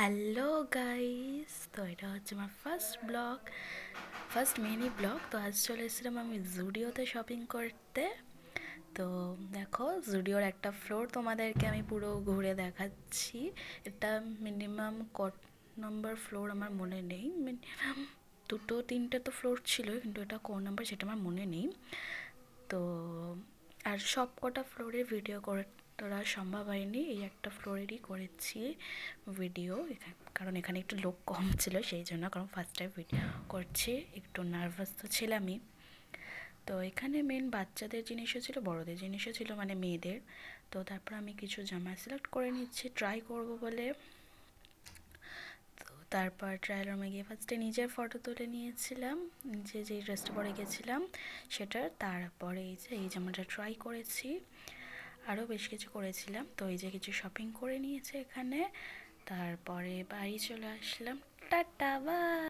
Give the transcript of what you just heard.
Hello guys, তো এটা হচ্ছে আমার ফার্স্ট মিনি ব্লগ। তো আজ চলে এসেছিলাম আমি জুডিওতে শপিং করতে। তো দেখো, জুডিওর একটা ফ্লোর তোমাদেরকে আমি পুরো ঘুরে দেখাচ্ছি। এটা মিনিমাম কত নম্বর ফ্লোর আমার মনে নেই, মিনিমাম দুটো তিনটে তো ফ্লোর ছিল, কিন্তু এটা কোন নাম্বার সেটা আমার মনে নেই। তো আর সব কটা ফ্লোরে ভিডিও করা সম্ভব হয়নি, এই একটা ফ্লোরেরই করেছি ভিডিও, কারণ এখানে একটু লোক কম ছিল সেই জন্য, কারণ ফার্স্ট টাইম ভিডিও করছি, একটু নার্ভাস তো ছিলামই। তো এখানে মেন বাচ্চাদের জিনিসও ছিল, বড়দের জিনিসও ছিল, মানে মেয়েদের। তো তারপর আমি কিছু জামা সিলেক্ট করে নিচ্ছি ট্রাই করব বলে। তো তারপর ট্রায়াল রুমে গিয়ে ফার্স্টে নিজের ফটো তুলে নিয়েছিলাম, যেই ড্রেসটা পরে গেছিলাম সেটার। তারপরে এই জামাটা ট্রাই করেছি, আরও বেশ কিছু করেছিলাম। তো এই যে কিছু শপিং করে নিয়েছে এখানে, তারপরে বাড়ি চলে আসলাম। Tata, by.